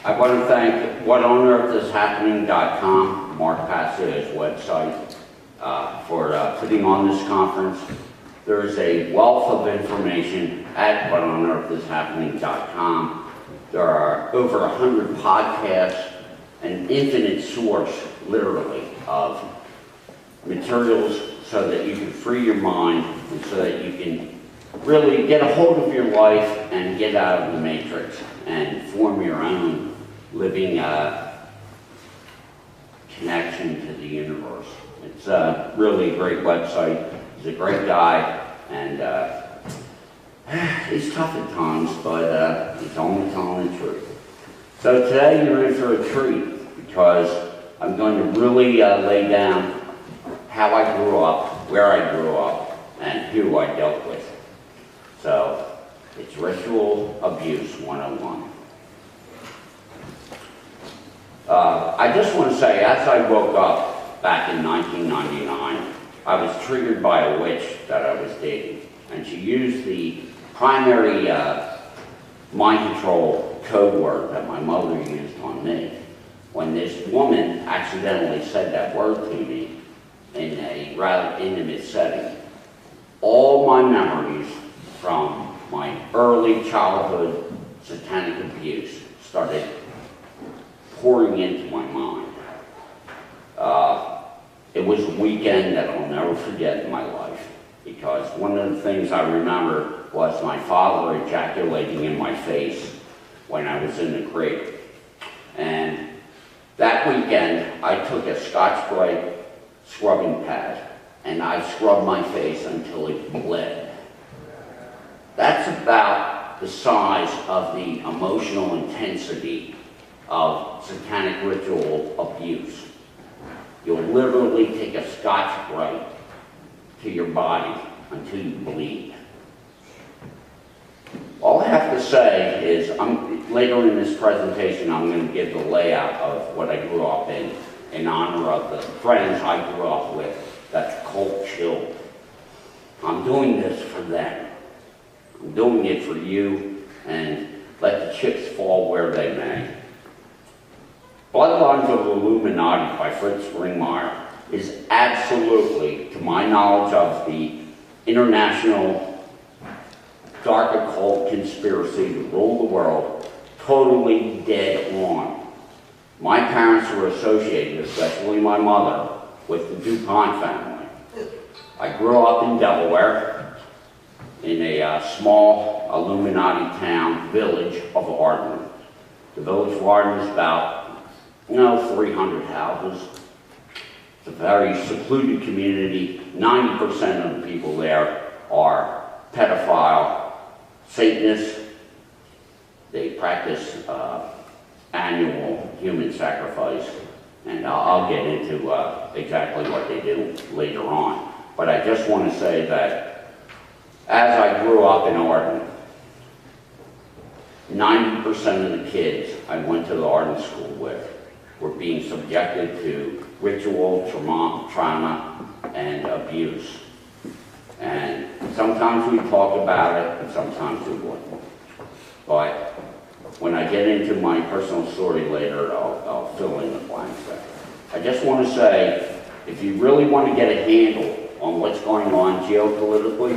I want to thank whatonearthishappening.com, Mark Passio's website, for putting on this conference. There is a wealth of information at whatonearthishappening.com. There are over 100 podcasts, an infinite source, literally, of materials so that you can free your mind and so that you can really get a hold of your life and get out of the matrix and form your own living connection to the universe. It's a really great website. He's a great guy, and he's tough at times, but he's only telling the truth. So today you're in for a treat because I'm going to really lay down how I grew up, where I grew up, and who I dealt with. So it's Ritual Abuse 101. I just want to say, as I woke up back in 1999, I was triggered by a witch that I was dating. And she used the primary mind control code word that my mother used on me. When this woman accidentally said that word to me in a rather intimate setting, all my memories from my early childhood satanic abuse started pouring into my mind. It was a weekend that I'll never forget in my life, because one of the things I remember was my father ejaculating in my face when I was in the crib. And that weekend, I took a Scotch-Brite scrubbing pad and I scrubbed my face until it bled. That's about the size of the emotional intensity of satanic ritual abuse. You'll literally take a Scotch-Brite to your body until you bleed. All I have to say is, later in this presentation, I'm going to give the layout of what I grew up in honor of the friends I grew up with that cult chilled. I'm doing this for them. I'm doing it for you, and let the chips fall where they may. Bloodlines of the Illuminati by Fritz Springmeier is absolutely, to my knowledge of the international dark occult conspiracy to rule the world, totally dead on. My parents were associated, especially my mother, with the DuPont family. I grew up in Delaware, in a small Illuminati town, village of Arden. The village of Arden is about 300 houses. It's a very secluded community. 90% of the people there are pedophile Satanists. They practice annual human sacrifice, and I'll get into exactly what they do later on. But I just want to say that as I grew up in Arden, 90% of the kids I went to the Arden school with were being subjected to ritual trauma and abuse. And sometimes we talk about it, and sometimes we wouldn't. But when I get into my personal story later, I'll fill in the blanks there. I just want to say, if you really want to get a handle on what's going on geopolitically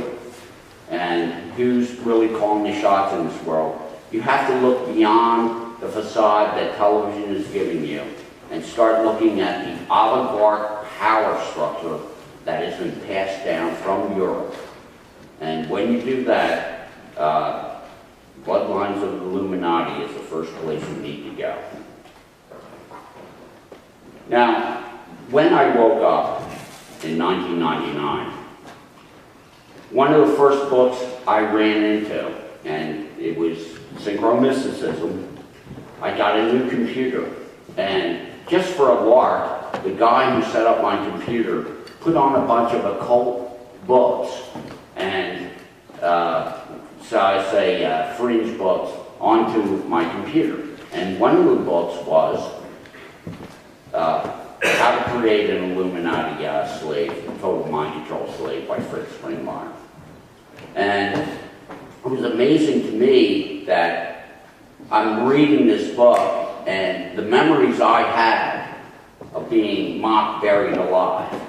and who's really calling the shots in this world, you have to look beyond the facade that television is giving you and start looking at the oligarch power structure that has been passed down from Europe. And when you do that, Bloodlines of the Illuminati is the first place you need to go. Now, when I woke up in 1999, one of the first books I ran into, and it was Synchromysticism, I got a new computer, and just for a lark, the guy who set up my computer put on a bunch of occult books, and so I say fringe books, onto my computer. And one of the books was How to Create an Illuminati Slave, Total Mind Control Slave by Fritz Springmeier. And it was amazing to me that I'm reading this book And the memories I had of being mocked, buried alive,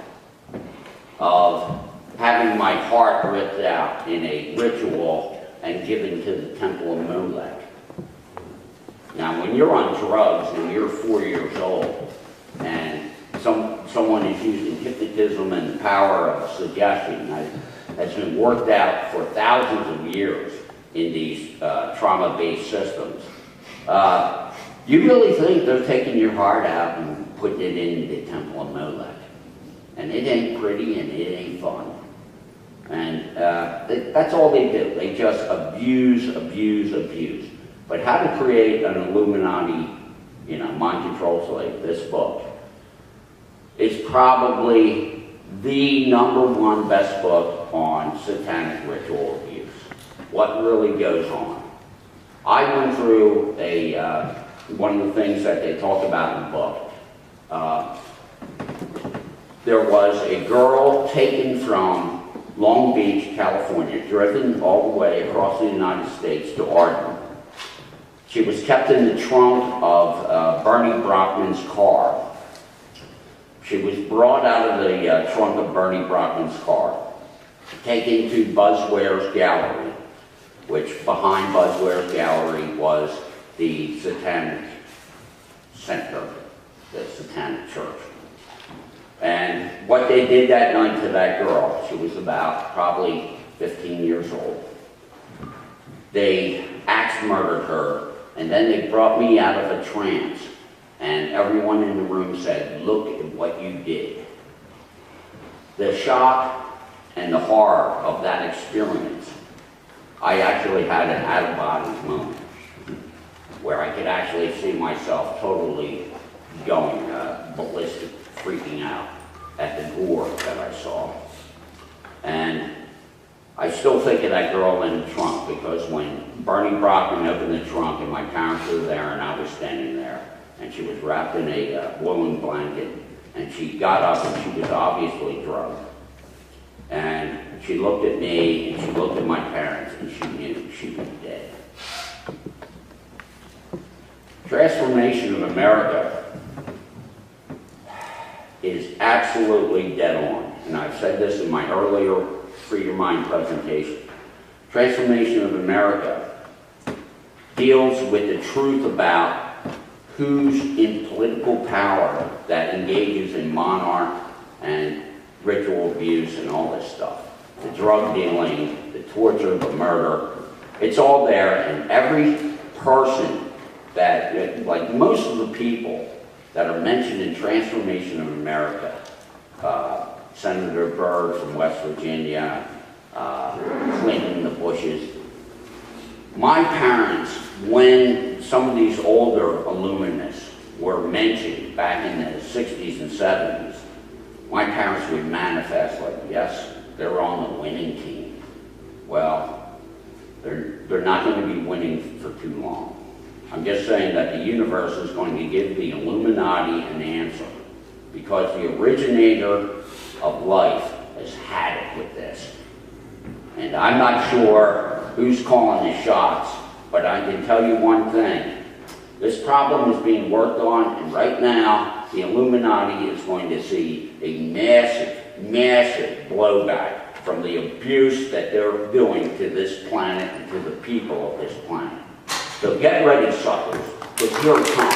of having my heart ripped out in a ritual and given to the temple of Molech. Now, when you're on drugs and you're 4 years old, and someone is using hypnotism and the power of suggestion that's been worked out for thousands of years in these trauma-based systems, you really think they're taking your heart out and putting it in the temple of Molech. And it ain't pretty and it ain't fun. And that's all they do. They just abuse, abuse, abuse. But how to create an Illuminati, mind control slave, this book, is probably the #1 best book on satanic ritual abuse. What really goes on. I went through one of the things that they talk about in the book. There was a girl taken from Long Beach, California, driven all the way across the United States to Ardmore. She was kept in the trunk of Bernie Brockman's car. She was brought out of the trunk of Bernie Brockman's car, taken to Buzz Ware's gallery, which behind Buzz Ware's gallery was the Satanic Center, the Satanic Church. And what they did that night to that girl, she was about probably 15 years old. They axe murdered her, and then they brought me out of a trance. And everyone in the room said, "Look at what you did." The shock and the horror of that experience, I actually had an out-of-body moment where I could actually see myself totally going ballistic, freaking out at the gore that I saw. And I still think of that girl in the trunk, because when Bernie Brockman opened the trunk and my parents were there and I was standing there, and she was wrapped in a woolen blanket, and she got up and she was obviously drugged. And she looked at me and she looked at my parents and she knew she was dead. Transformation of America is absolutely dead on. And I've said this in my earlier Free Your Mind presentation. Transformation of America deals with the truth about who's in political power that engages in monarch and ritual abuse and all this stuff. The drug dealing, the torture, the murder, it's all there. And every person that, like most of the people that are mentioned in Transformation of America, Senator Byrd from West Virginia, Clinton, the Bushes, my parents, when some of these older Illuminists were mentioned back in the 60s and 70s, my parents would manifest like, yes, they're on the winning team. Well, they're not going to be winning for too long. I'm just saying that the universe is going to give the Illuminati an answer, because the originator of life has had it with this. And I'm not sure who's calling the shots, but I can tell you one thing. This problem is being worked on, and right now, the Illuminati is going to see a massive, massive blowback from the abuse that they're doing to this planet and to the people of this planet. So get ready, suckers, because your time.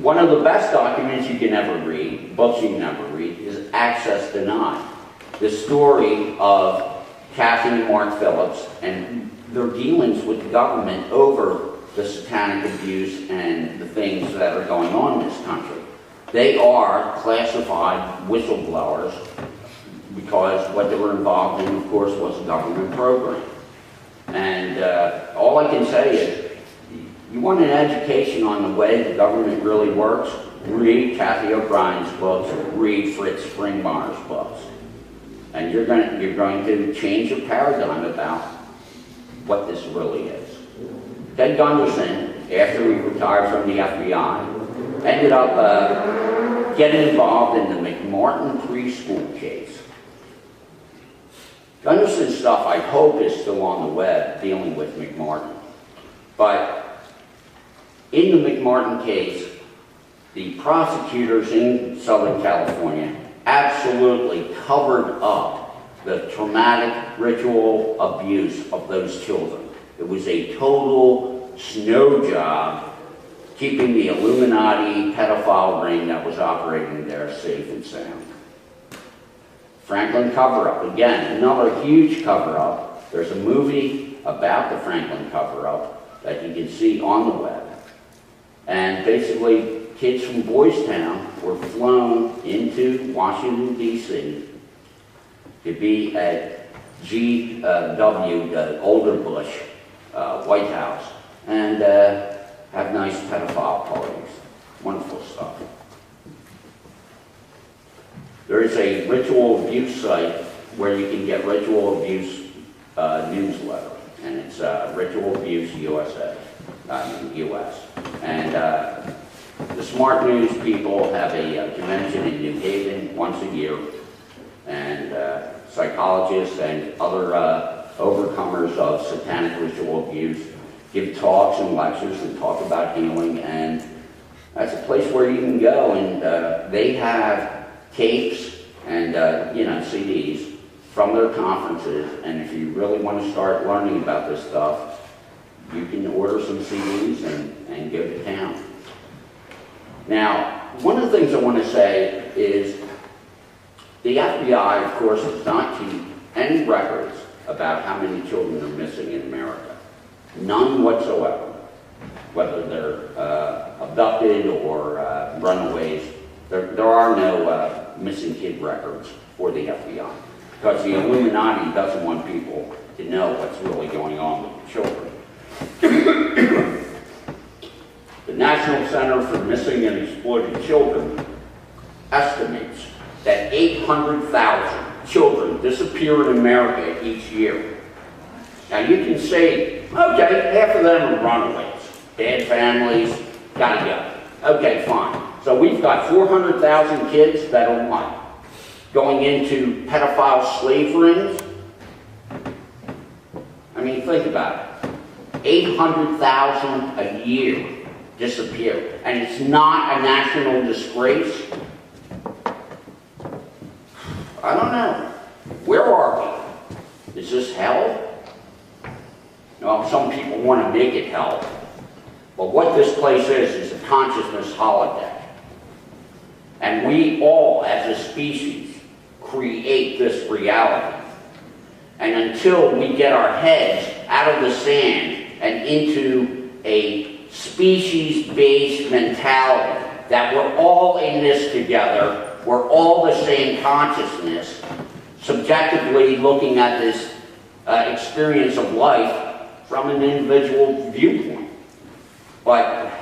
One of the best documents you can ever read, books you can ever read, is Access Denied. The story of Kathy and Mark Phillips and their dealings with the government over the satanic abuse and the things that are going on in this country. They are classified whistleblowers because what they were involved in, of course, was a government program. And all I can say is, you want an education on the way the government really works? Read Kathy O'Brien's books, read Fritz Springmeier's books. And you're going to change your paradigm about what this really is. Ted Gunderson, after he retired from the FBI, ended up getting involved in the McMartin preschool case. Gunderson stuff, I hope, is still on the web dealing with McMartin. But in the McMartin case, the prosecutors in Southern California absolutely covered up the traumatic ritual abuse of those children. It was a total snow job keeping the Illuminati pedophile ring that was operating there safe and sound. Franklin cover-up, again, another huge cover-up. There's a movie about the Franklin cover-up that you can see on the web. And basically, kids from Boys Town were flown into Washington, D.C. to be at GW, the older Bush, White House, and have nice pedophile parties. Wonderful stuff. There is a ritual abuse site where you can get ritual abuse newsletter, and it's Ritual Abuse USA, US. And the Smart News people have a convention in New Haven once a year, and psychologists and other overcomers of satanic ritual abuse give talks and lectures and talk about healing, and that's a place where you can go, and they have tapes and CDs from their conferences, and if you really want to start learning about this stuff, you can order some CDs and go to town. Now, one of the things I want to say is the FBI, of course, does not keep any records about how many children are missing in America. None whatsoever. Whether they're abducted or runaways, there are no missing kid records for the FBI, because the Illuminati doesn't want people to know what's really going on with the children. The National Center for Missing and Exploited Children estimates that 800,000 children disappear in America each year. Now you can say, okay, half of them are runaways, bad families, gotta go. Okay, fine. So we've got 400,000 kids that are what? Going into pedophile slave rings? I mean, think about it. 800,000 a year disappear. And it's not a national disgrace? I don't know. Where are we? Is this hell? Well, some people want to make it hell. But what this place is a consciousness holodeck. And we all, as a species, create this reality. And until we get our heads out of the sand and into a species-based mentality that we're all in this together, we're all the same consciousness, subjectively looking at this experience of life from an individual viewpoint. But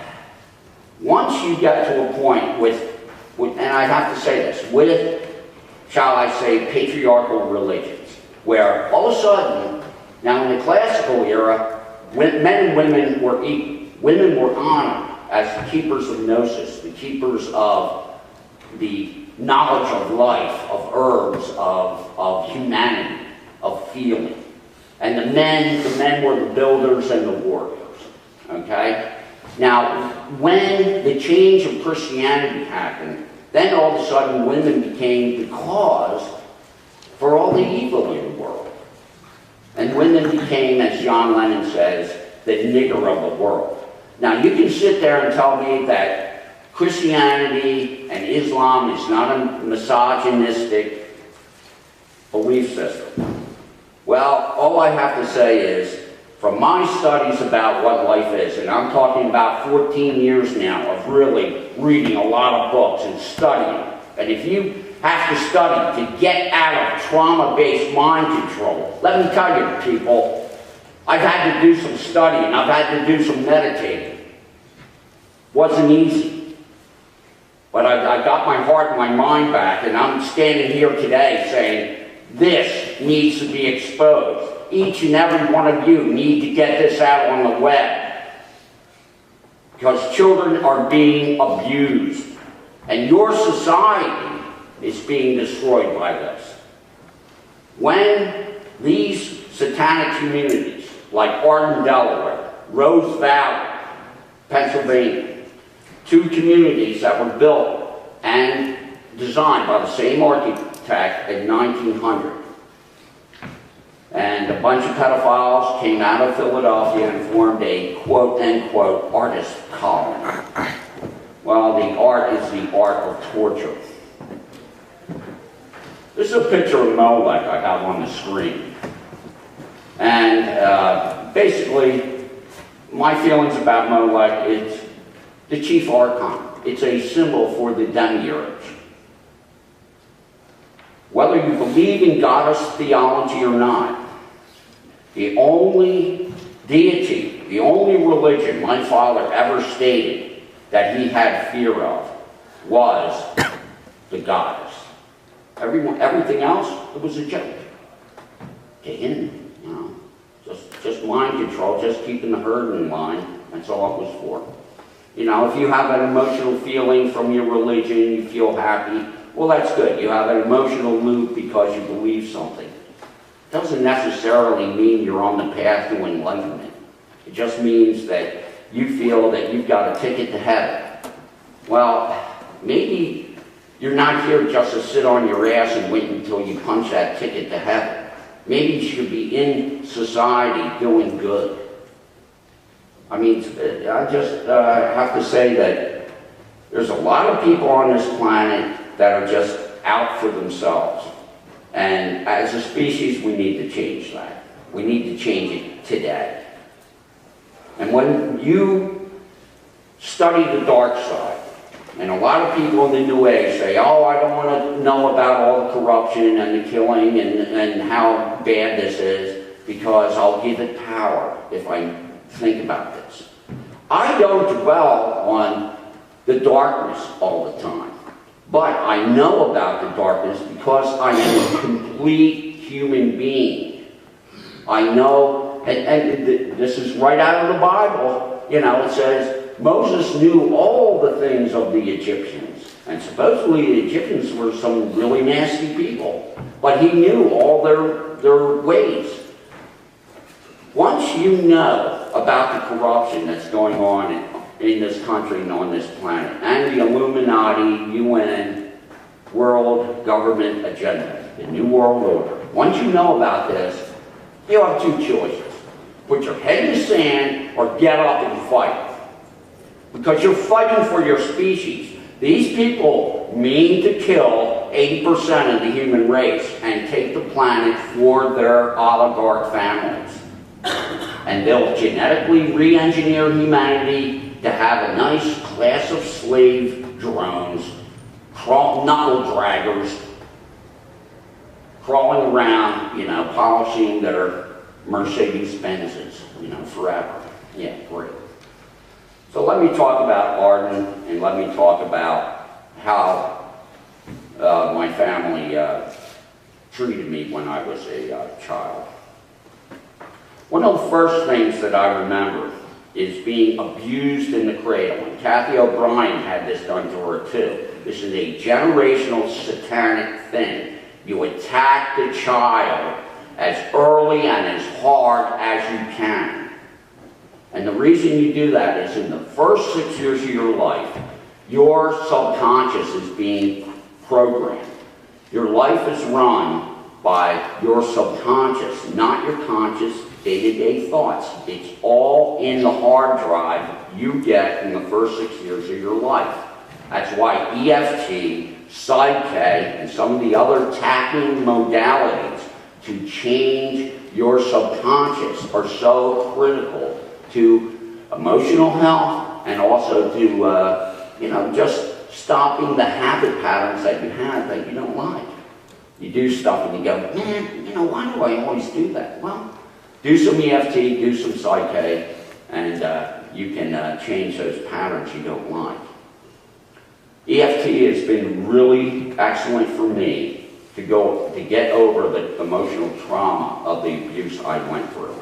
once you get to a point with and I have to say this, with, shall I say, patriarchal religions, where all of a sudden, now in the classical era, men and women were equal. Women were honored as the keepers of gnosis, the keepers of the knowledge of life, of herbs, of humanity, of feeling. And the men were the builders and the warriors, okay? Now, when the change of Christianity happened, then all of a sudden women became the cause for all the evil in the world. And women became, as John Lennon says, the nigger of the world. Now, you can sit there and tell me that Christianity and Islam is not a misogynistic belief system. Well, all I have to say is, from my studies about what life is, and I'm talking about 14 years now of really reading a lot of books and studying, and if you have to study to get out of trauma-based mind control, let me tell you, people, I've had to do some studying, I've had to do some meditating. Wasn't easy. But I got my heart and my mind back, and I'm standing here today saying, this needs to be exposed. Each and every one of you need to get this out on the web. Because children are being abused. And your society is being destroyed by this. When These satanic communities, like Arden, Delaware, Rose Valley, Pennsylvania, two communities that were built and designed by the same architect in 1900. And a bunch of pedophiles came out of Philadelphia and formed a quote-unquote artist colony. Well, the art is the art of torture. This is a picture of Molech I have on the screen. And basically, my feelings about Molech is the chief archon. It's a symbol for the demiurge. Whether you believe in goddess theology or not, the only deity, the only religion my father ever stated that he had fear of was the goddess. Everything else, it was a joke to him, you know. Just mind control, just keeping the herd in line. That's all it was for. You know, if you have an emotional feeling from your religion, you feel happy, well, that's good. You have an emotional loop because you believe something. It doesn't necessarily mean you're on the path to enlightenment. It just means that you feel that you've got a ticket to heaven. Well, maybe you're not here just to sit on your ass and wait until you punch that ticket to heaven. Maybe you should be in society doing good. I mean, I just have to say that there's a lot of people on this planet that are just out for themselves. And as a species, we need to change that. We need to change it today. And when you study the dark side, and a lot of people in the New Age say, oh, I don't want to know about all the corruption and the killing and how bad this is, because I'll give it power if I think about this. I don't dwell on the darkness all the time. But I know about the darkness because I am a complete human being. I know, and this is right out of the Bible, you know, it says, Moses knew all the things of the Egyptians. And supposedly the Egyptians were some really nasty people. But he knew all their ways. Once you know about the corruption that's going on in this country and on this planet, and the Illuminati, UN, world government agenda, the New World Order. Once you know about this, you have two choices. Put your head in the sand or get up and fight. Because you're fighting for your species. These people mean to kill 80% of the human race and take the planet for their oligarch families. And they'll genetically re-engineer humanity to have a nice class of slave drones, knuckle draggers, crawling around, you know, polishing their Mercedes Benzes, you know, forever. Yeah, great. So let me talk about Arden, and let me talk about how my family treated me when I was a child. One of the first things that I remember is being abused in the cradle. And Kathy O'Brien had this done to her too. This is a generational satanic thing. You attack the child as early and as hard as you can. And the reason you do that is in the first 6 years of your life, your subconscious is being programmed. Your life is run by your subconscious, not your conscious day-to-day thoughts. It's all in the hard drive you get in the first 6 years of your life. That's why EFT, Psych-K, and some of the other tapping modalities to change your subconscious are so critical to emotional health and also to, you know, just stopping the habit patterns that you have that you don't like. You do stuff and you go, man, you know, why do I always do that? Well, do some EFT, do some Psych-K, and you can change those patterns you don't like. EFT has been really excellent for me to get over the emotional trauma of the abuse I went through.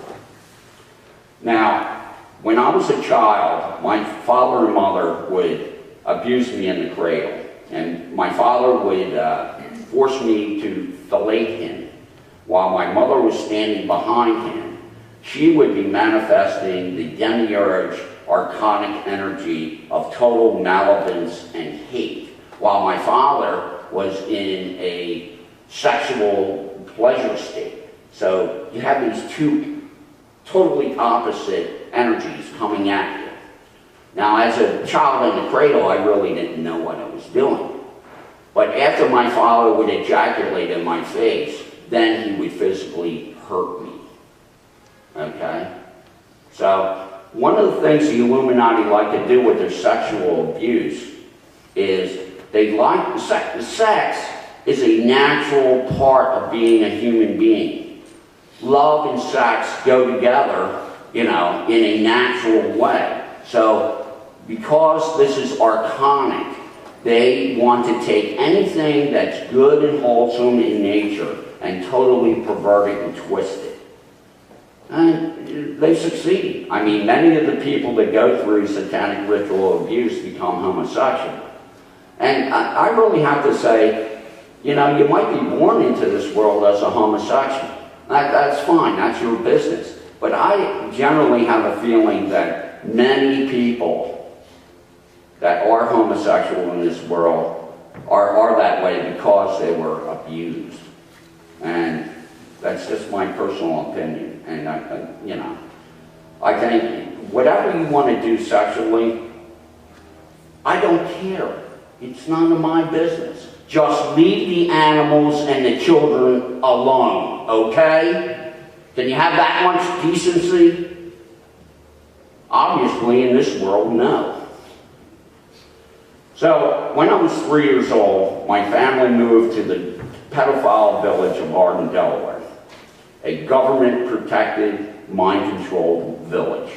Now, when I was a child, my father and mother would abuse me in the cradle, and my father would force me to fillet him. while my mother was standing behind him, she would be manifesting the demiurge archonic energy of total malevolence and hate, while my father was in a sexual pleasure state. So you have these two totally opposite energies coming at you. Now, as a child in the cradle, I really didn't know what I was doing. But after my father would ejaculate in my face, then he would physically hurt me. Okay? So, one of the things the Illuminati like to do with their sexual abuse is they like sex is a natural part of being a human being. Love and sex go together, in a natural way. So, because this is archonic, they want to take anything that's good and wholesome in nature and totally pervert it and twist it. And they succeed. I mean, many of the people that go through satanic ritual abuse become homosexual. And I really have to say, you might be born into this world as a homosexual. That's fine, that's your business. But I generally have a feeling that many people that are homosexual in this world are that way because they were abused. And that's just my personal opinion. And I think whatever you want to do sexually, I don't care. It's none of my business. Just leave the animals and the children alone, okay? Can you have that much decency? Obviously, in this world, no. So, when I was 3 years old, my family moved to the pedophile village of Arden, Delaware, a government-protected, mind-controlled village.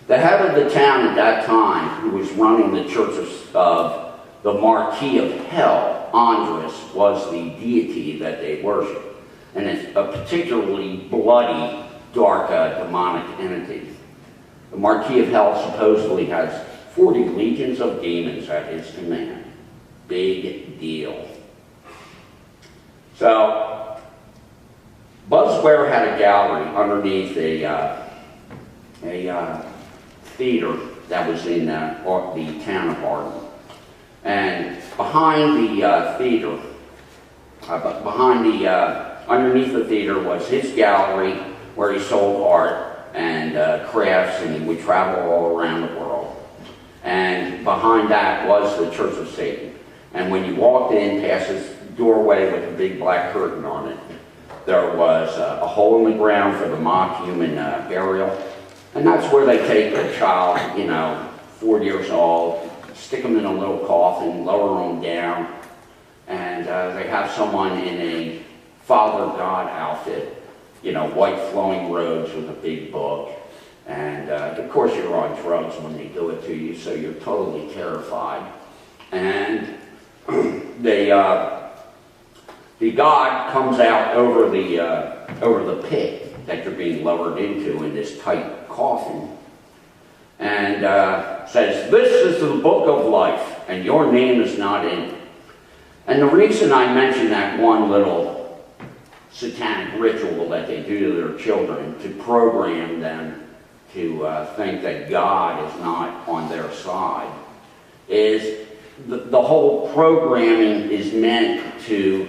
The head of the town at that time, who was running the church of the Marquis of Hell, Andres, was the deity that they worshiped. And it's a particularly bloody, dark, demonic entity. The Marquis of Hell supposedly has 40 legions of demons at his command. Big deal. So, Buzz Ware had a gallery underneath a theater that was in the town of Arden. And behind the theater, underneath the theater was his gallery where he sold art and crafts, and he would travel all around the world. And behind that was the Church of Satan. And when you walked in past this doorway with a big black curtain on it, there was a hole in the ground for the mock human burial. And that's where they take a child, 4 years old, stick them in a little coffin, lower them down, and they have someone in a Father God outfit, white flowing robes with a big book. And of course you're on drugs when they do it to you, so you're totally terrified. And the God comes out over the pit that you're being lowered into in this tight coffin, and says, "This is the book of life, and your name is not in it." And the reason I mention that one little satanic ritual that they do to their children to program them to think that God is not on their side is the whole programming is meant to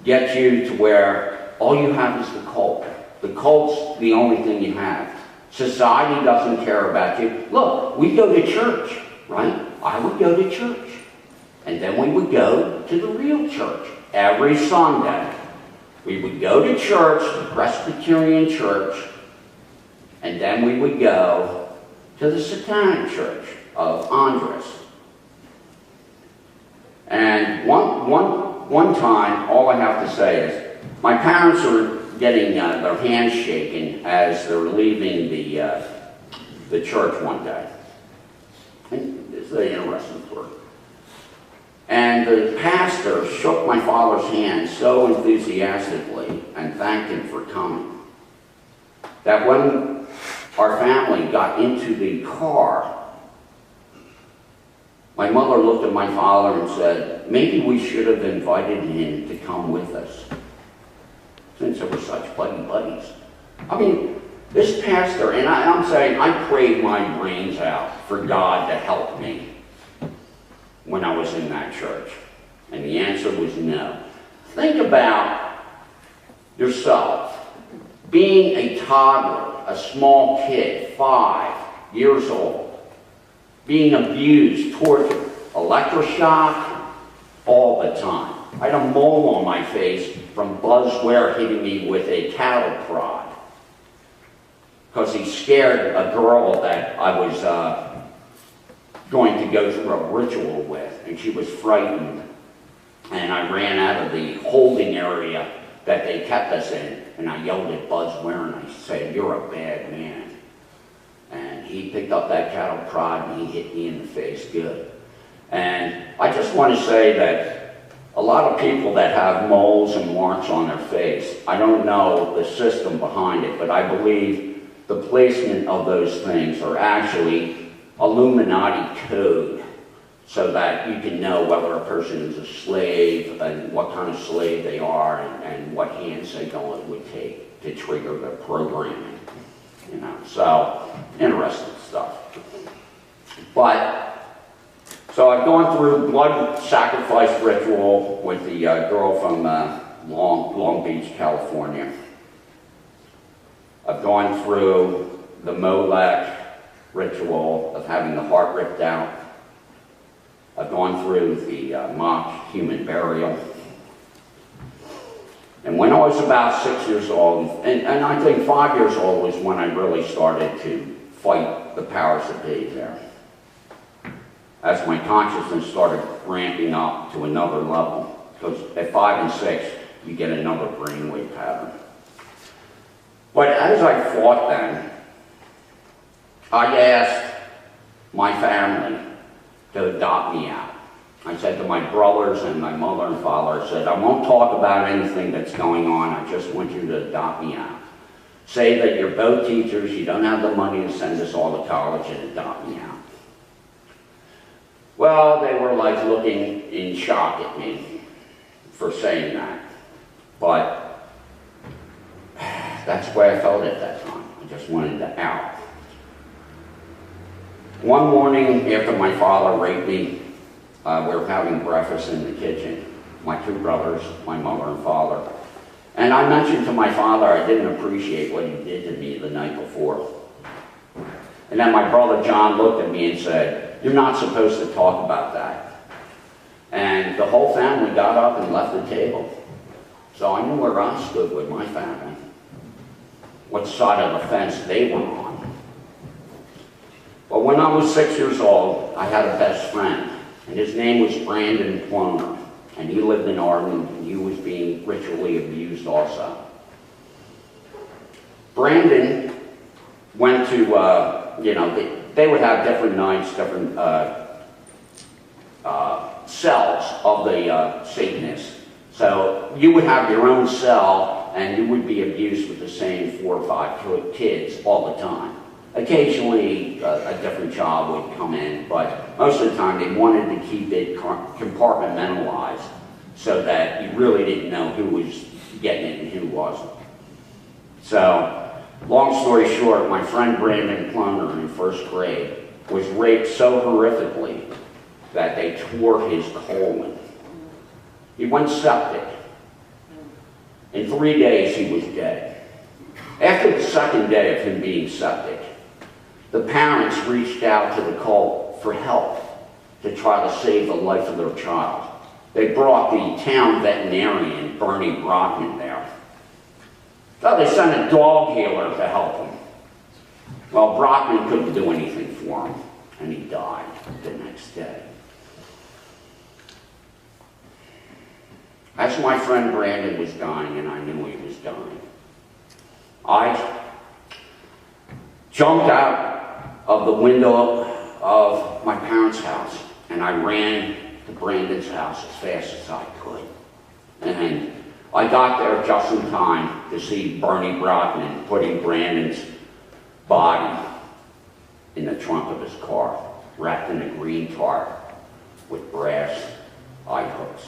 get you to where all you have is the cult. The cult's the only thing you have. Society doesn't care about you. Look, we go to church, right? I would go to church. And then we would go to the real church every Sunday. We would go to church, the Presbyterian church, and then we would go to the Satanic church of Andres. And one time, all I have to say is, my parents were getting their hands shaken as they're leaving the church one day. And it's an interesting story. And the pastor shook my father's hand so enthusiastically and thanked him for coming, that when our family got into the car, my mother looked at my father and said, "Maybe we should have invited him to come with us." since they were such buddies. I mean, this pastor, and I'm saying I prayed my brains out for God to help me when I was in that church. And the answer was no. Think about yourself being a toddler, a small kid, 5 years old, being abused, tortured, electroshock all the time. I had a mole on my face from Buzz Ware hitting me with a cattle prod because he scared a girl that I was going to go through a ritual with, and she was frightened. And I ran out of the holding area that they kept us in, and I yelled at Buzz Ware and I said, "You're a bad man." And he picked up that cattle prod and he hit me in the face good. And I just want to say that a lot of people that have moles and marks on their face, I don't know the system behind it, but I believe the placement of those things are actually Illuminati code, so that you can know whether a person is a slave and what kind of slave they are and what hand signal it would take to trigger the programming. You know, so interesting stuff. But so I've gone through blood sacrifice ritual with the girl from Long Beach, California. I've gone through the Molech ritual of having the heart ripped out. I've gone through the mock human burial. And when I was about 6 years old, and I think 5 years old was when I really started to fight the powers that be there. As my consciousness started ramping up to another level. Because at 5 and 6, you get another brainwave pattern. But as I fought then, I asked my family to adopt me out. I said to my brothers and my mother and father, I said, I won't talk about anything that's going on, I just want you to adopt me out. Say that you're both teachers, you don't have the money to send us all to college, and adopt me out. Well, they were like looking in shock at me for saying that. But that's the way I felt at that time. I just wanted to out. One morning after my father raped me, we were having breakfast in the kitchen, my 2 brothers, my mother and father. And I mentioned to my father I didn't appreciate what he did to me the night before. And then my brother John looked at me and said, "You're not supposed to talk about that." And the whole family got up and left the table. So I knew where I stood with my family, what side of the fence they were on. But when I was 6 years old, I had a best friend, and his name was Brandon Ploner, and he lived in Arden, and he was being ritually abused also. Brandon went to, they would have different nights, different cells of the Satanists. So you would have your own cell, and you would be abused with the same 4 or 5 kids all the time. Occasionally, a different child would come in, but most of the time they wanted to keep it compartmentalized so that you really didn't know who was getting it and who wasn't. So, long story short, my friend Brandon Ploner in 1st grade was raped so horrifically that they tore his colon. He went septic. In 3 days, he was dead. After the 2nd day of him being septic, the parents reached out to the cult for help to try to save the life of their child. They brought the town veterinarian, Bernie Brockman, there. So they sent a dog healer to help him. Well, Brockman couldn't do anything for him, and he died the next day. As my friend Brandon was dying, and I knew he was dying, I jumped out of the window of my parents' house, and I ran to Brandon's house as fast as I could. And I got there just in time to see Bernie Brockman putting Brandon's body in the trunk of his car, wrapped in a green tarp with brass eye hooks.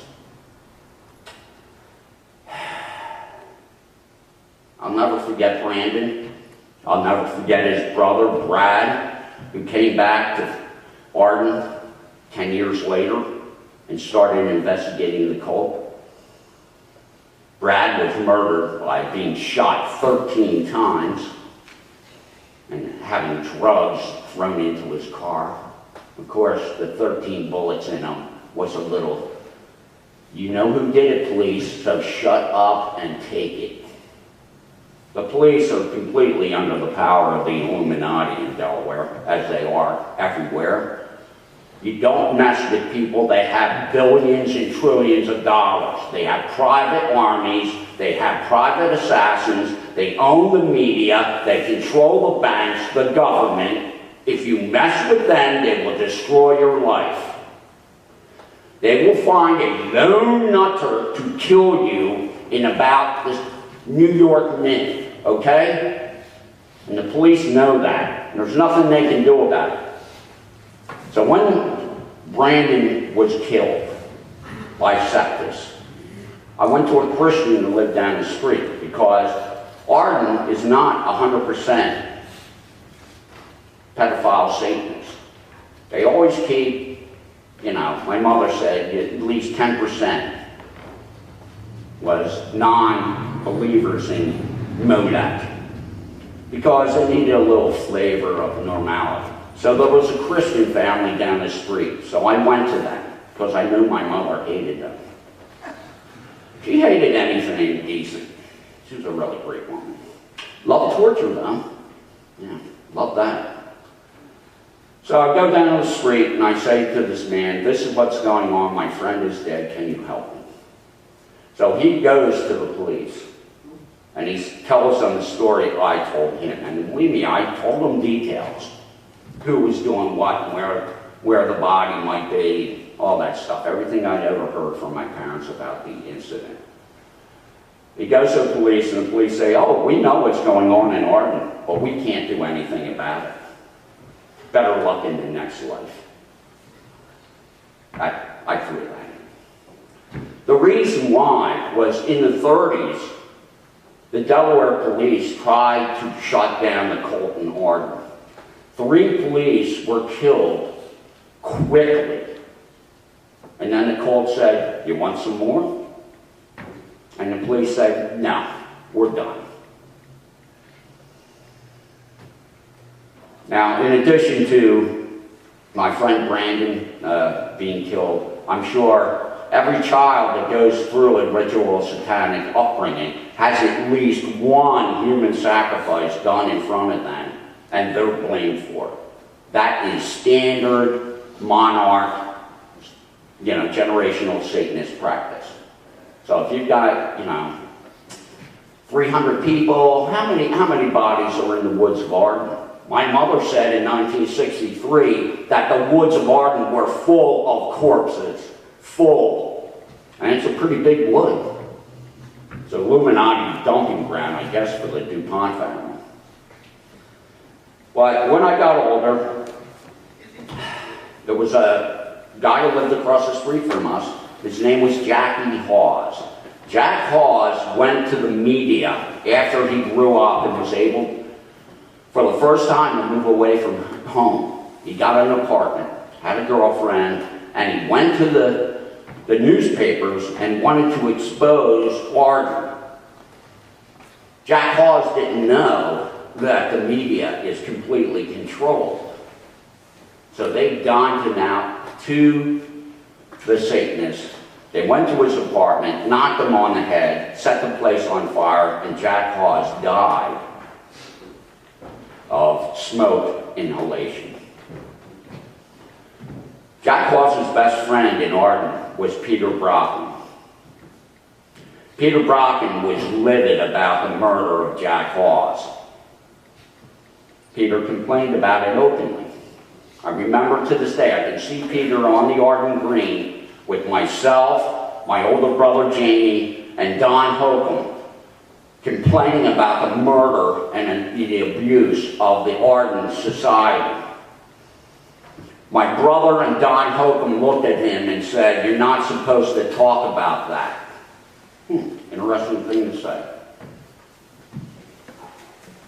I'll never forget Brandon. I'll never forget his brother, Brad, who came back to Arden 10 years later and started investigating the cult. Brad was murdered by being shot 13 times and having drugs thrown into his car. Of course, the 13 bullets in him was a little, you know who did it, police, so shut up and take it. The police are completely under the power of the Illuminati in Delaware, as they are everywhere. You don't mess with people that have billions and trillions of dollars. They have private armies, they have private assassins, they own the media, they control the banks, the government. If you mess with them, they will destroy your life. They will find a lone nutter to kill you in about this New York minute, okay? And the police know that. And there's nothing they can do about it. So when Brandon was killed by sepsis, I went to a Christian who lived down the street because Arden is not 100% pedophile Satanists. They always keep, you know, my mother said at least 10% was non-believers in Modak because they needed a little flavor of normality. So there was a Christian family down the street, so I went to them because I knew my mother hated them. She hated anything decent. She was a really great woman. Loved torture though. Yeah, loved that. So I go down the street and I say to this man, this is what's going on, my friend is dead, can you help me? So he goes to the police and he tells them the story I told him. And believe me, I told him details. Who was doing what and where the body might be, all that stuff. Everything I'd ever heard from my parents about the incident. He goes to the police and the police say, oh, we know what's going on in Arden, but we can't do anything about it. Better luck in the next life. I threw that. The reason why was in the 30s, the Delaware police tried to shut down the cult in Arden. 3 police were killed quickly. And then the cult said, you want some more? And the police said, no, we're done. Now, in addition to my friend Brandon being killed, I'm sure every child that goes through a ritual Satanic upbringing has at least one human sacrifice done in front of them, and they're blamed for it. That is standard monarch, you know, generational Satanist practice. So if you've got, you know, 300 people, how many bodies are in the woods of Arden? My mother said in 1963 that the woods of Arden were full of corpses. Full. And it's a pretty big wood. It's an Illuminati dumping ground, I guess, for the DuPont family. But when I got older, there was a guy who lived across the street from us. His name was Jackie Hawes. Jack Hawes went to the media after he grew up and was able, for the first time, to move away from home. He got an apartment, had a girlfriend, and he went to the newspapers and wanted to expose Arden. Jack Hawes didn't know that the media is completely controlled. So they dined him out to the Satanists. They went to his apartment, knocked him on the head, set the place on fire, and Jack Hawes died of smoke inhalation. Jack Hawes' best friend in Arden was Peter Brocken. Peter Brocken was livid about the murder of Jack Hawes. Peter complained about it openly. I remember to this day, I can see Peter on the Arden Green with myself, my older brother Jamie, and Don Holcomb complaining about the murder and the abuse of the Arden society. My brother and Don Holcomb looked at him and said, you're not supposed to talk about that. Interesting thing to say.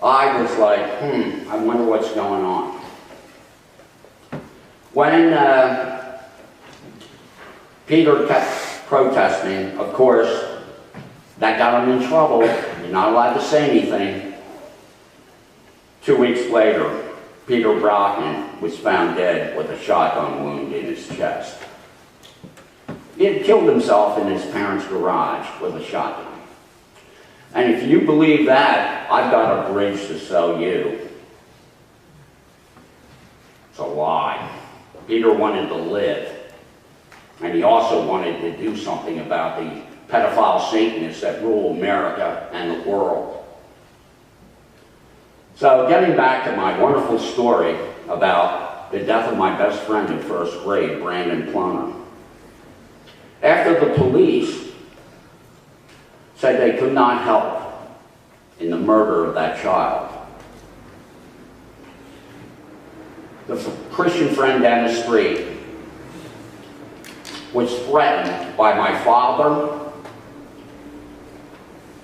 I was like, I wonder what's going on. When Peter kept protesting, of course, that got him in trouble. You're not allowed to say anything. 2 weeks later, Peter Brockman was found dead with a shotgun wound in his chest. He had killed himself in his parents' garage with a shotgun. And if you believe that, I've got a bridge to sell you. It's a lie. Peter wanted to live. And he also wanted to do something about the pedophile Satanists that rule America and the world. So getting back to my wonderful story about the death of my best friend in first grade, Brandon Plummer. After the police said they could not help in the murder of that child, the Christian friend down the street was threatened by my father,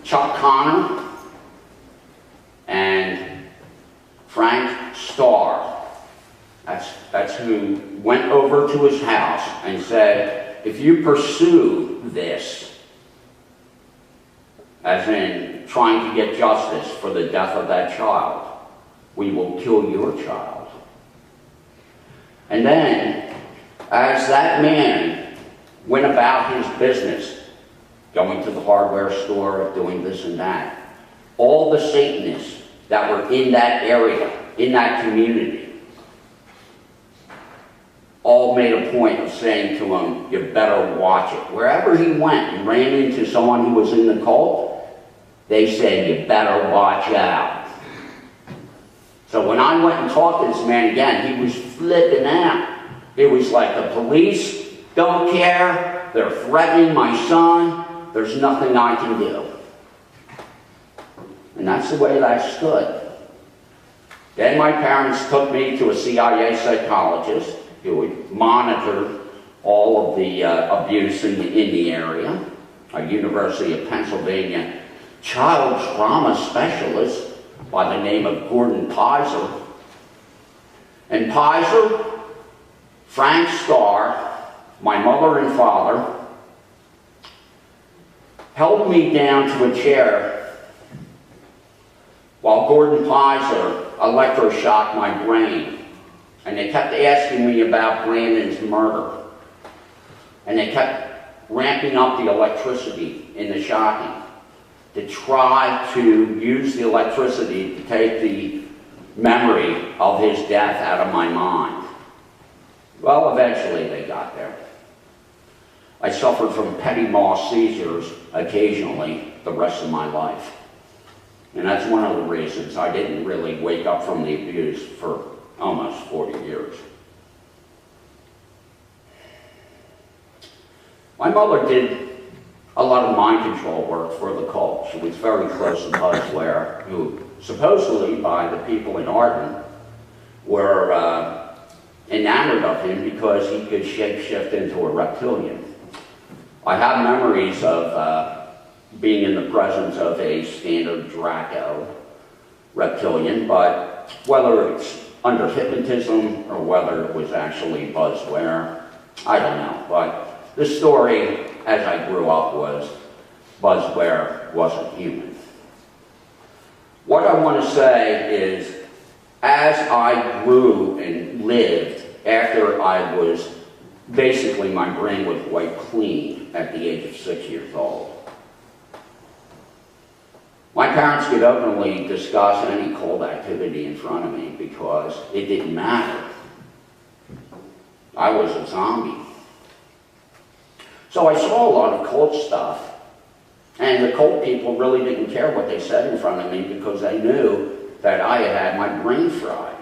Chuck Connor, and Frank Starr. That's who went over to his house and said, if you pursue this, as in trying to get justice for the death of that child, we will kill your child. And then, as that man went about his business, going to the hardware store, doing this and that, all the Satanists that were in that area, in that community, all made a point of saying to him, you better watch it. Wherever he went and ran into someone who was in the cult, they said, you better watch out. So when I went and talked to this man again, he was flipping out. It was like the police don't care, they're threatening my son, there's nothing I can do. And that's the way that stood. Then my parents took me to a CIA psychologist who would monitor all of the abuse in the area, a University of Pennsylvania child trauma specialist by the name of Gordon Pizer. And Pizer, Frank Starr, my mother and father, held me down to a chair while Gordon Pizer electroshocked my brain. And they kept asking me about Brandon's murder. And they kept ramping up the electricity in the shocking to try to use the electricity to take the memory of his death out of my mind. Well, eventually they got there. I suffered from petit mal seizures occasionally the rest of my life. And that's one of the reasons I didn't really wake up from the abuse for almost 40 years. My mother did a lot of mind control work for the cult. She was very close to Buzz Ware, who supposedly by the people in Arden were enamored of him because he could shapeshift into a reptilian. I have memories of being in the presence of a standard Draco reptilian, but whether it's under hypnotism or whether it was actually Buzz Ware, I don't know. But the story, as I grew up, was Buzz Ware wasn't human. What I want to say is, as I grew and lived after I was, basically my brain was wiped clean at the age of 6 years old. My parents could openly discuss any cult activity in front of me because it didn't matter. I was a zombie. So I saw a lot of cult stuff, and the cult people really didn't care what they said in front of me because they knew that I had had my brain fried.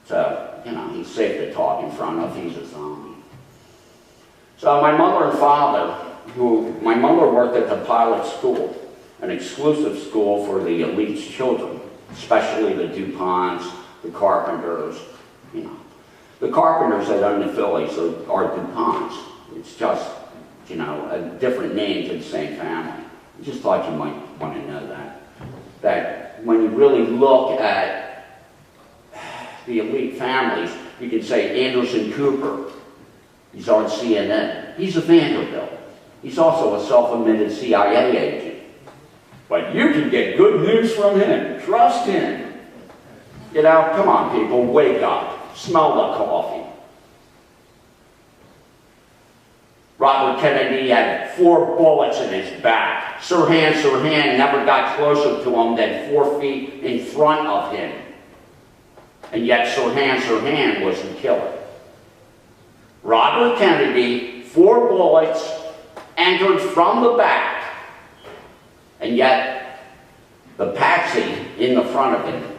So, you know, he's safe to talk in front of, he's a zombie. So my mother and father, my mother worked at the pilot school, an exclusive school for the elite's children, especially the DuPonts, the Carpenters, you know. The Carpenters that own the Phillies are DuPonts. It's just, you know, a different name to the same family. I just thought you might want to know that. That when you really look at the elite families, you can say Anderson Cooper. He's on CNN. He's a Vanderbilt. He's also a self-admitted CIA agent. But you can get good news from him. Trust him. You know, come on, people, wake up. Smell the coffee. Robert Kennedy had 4 bullets in his back. Sirhan never got closer to him than 4 feet in front of him. And yet Sirhan was the killer. Robert Kennedy, 4 bullets, entered from the back. And yet, the patsy in the front of him,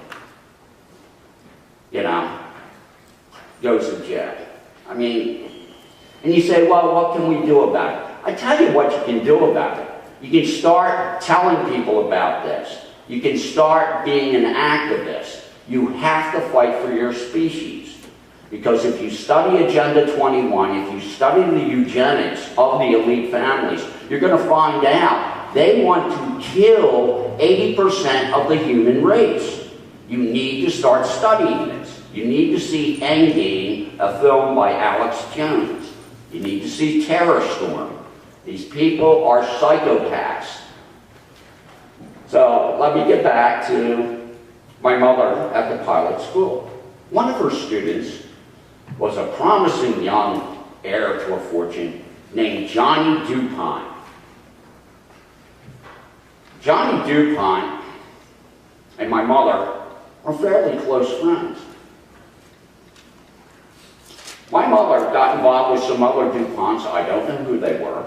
you know, goes to jail. I mean, and you say, well, what can we do about it? I tell you what you can do about it. You can start telling people about this. You can start being an activist. You have to fight for your species. Because if you study Agenda 21, if you study the eugenics of the elite families, you're going to find out they want to kill 80% of the human race. You need to start studying this. You need to see Endgame, a film by Alex Jones. You need to see Terror Storm. These people are psychopaths. So let me get back to my mother at the pilot school. One of her students was a promising young heir to a fortune named Johnny DuPont. Johnny DuPont and my mother are fairly close friends. My mother got involved with some other DuPonts. I don't know who they were.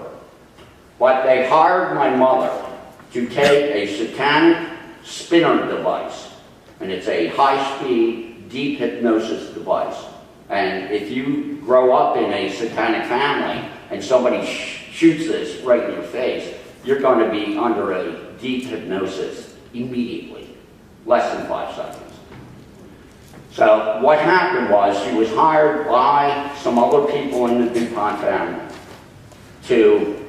But they hired my mother to take a Satanic spinner device. And it's a high-speed, deep hypnosis device. And if you grow up in a Satanic family and somebody shoots this right in your face, you're going to be under a deep hypnosis immediately, less than 5 seconds. So what happened was she was hired by some other people in the DuPont family to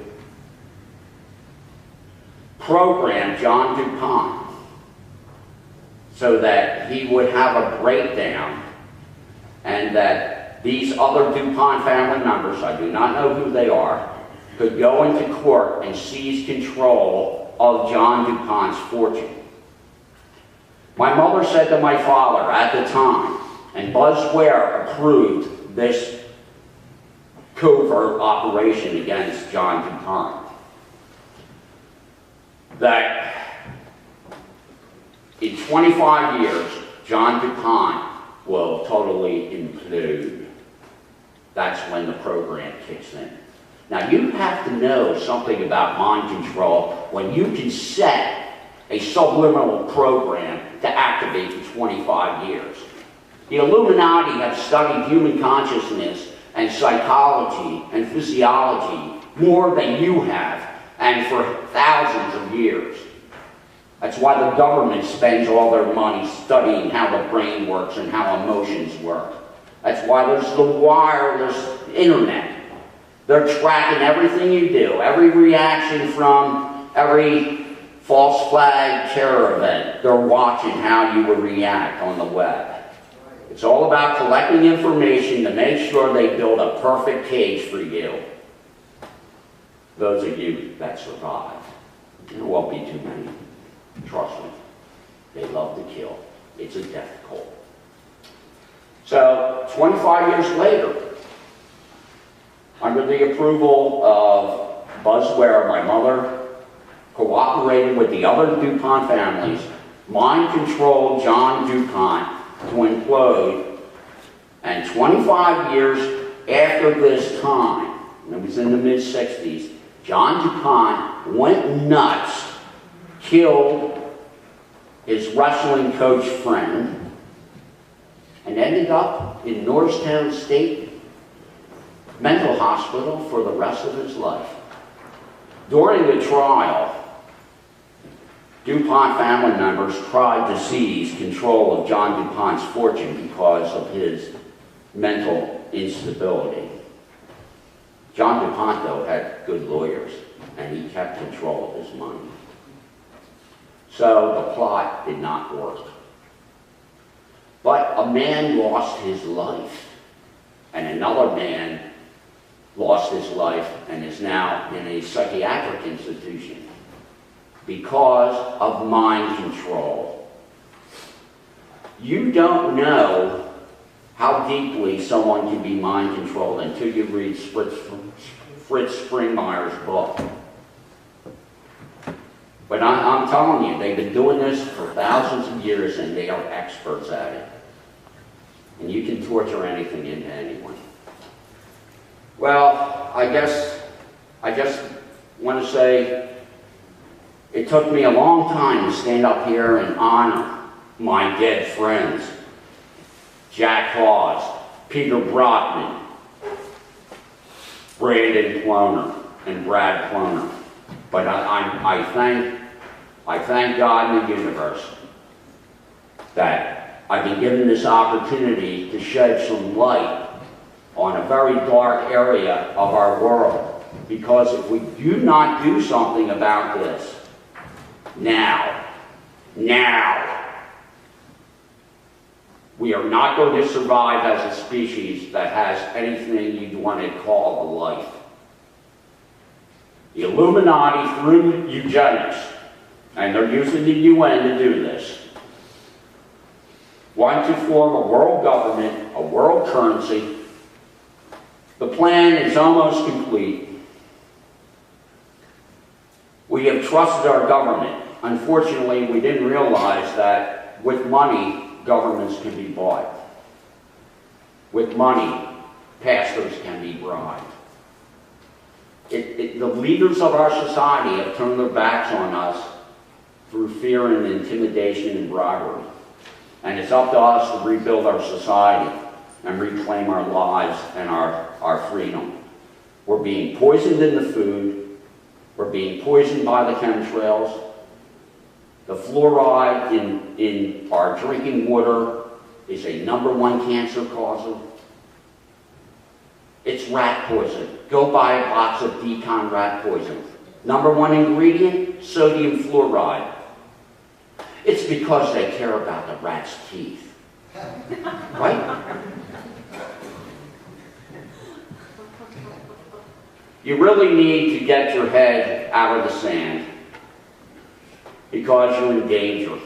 program John DuPont so that he would have a breakdown and that these other DuPont family members, I do not know who they are, could go into court and seize control of John DuPont's fortune. My mother said to my father at the time, and Buzz Ware approved this covert operation against John DuPont, that in 25 years, John DuPont will totally implode. That's when the program kicks in. Now you have to know something about mind control when you can set a subliminal program to activate for 25 years. The Illuminati have studied human consciousness and psychology and physiology more than you have, and for thousands of years. That's why the government spends all their money studying how the brain works and how emotions work. That's why there's the wireless internet. They're tracking everything you do, every reaction from every false flag terror event. They're watching how you will react on the web. It's all about collecting information to make sure they build a perfect cage for you. Those of you that survive. There won't be too many. Trust me. They love to kill. It's a death cult. So, 25 years later, under the approval of Buzz Ware, my mother cooperated with the other DuPont families, mind-controlled John DuPont to implode, and 25 years after this time, and it was in the mid-60s, John DuPont went nuts, killed his wrestling coach friend, and ended up in Norristown State Mental Hospital for the rest of his life. During the trial, DuPont family members tried to seize control of John DuPont's fortune because of his mental instability. John DuPont, though, had good lawyers, and he kept control of his money. So the plot did not work. But a man lost his life, and another man lost his life and is now in a psychiatric institution because of mind control. You don't know how deeply someone can be mind controlled until you read Fritz Springmeier's book. But I'm telling you, they've been doing this for thousands of years and they are experts at it. And you can torture anything into anyone. Well, I just want to say it took me a long time to stand up here and honor my dead friends. Jack Hawes, Peter Brockman, Brandon Cloner, and Brad Cloner. But I thank God in the universe that I've been given this opportunity to shed some light on a very dark area of our world. Because if we do not do something about this, now, we are not going to survive as a species that has anything you'd want to call a life. The Illuminati through eugenics, and they're using the UN to do this, want to form a world government, a world currency. The plan is almost complete. We have trusted our government. Unfortunately, we didn't realize that with money, governments can be bought. With money, pastors can be bribed. The leaders of our society have turned their backs on us through fear and intimidation and bribery. And it's up to us to rebuild our society and reclaim our lives and our freedom. We're being poisoned in the food. We're being poisoned by the chemtrails. The fluoride in our drinking water is a #1 cancer causer. It's rat poison. Go buy a box of Decon rat poison. #1 ingredient, sodium fluoride. It's because they care about the rat's teeth. Right? You really need to get your head out of the sand because you're in danger.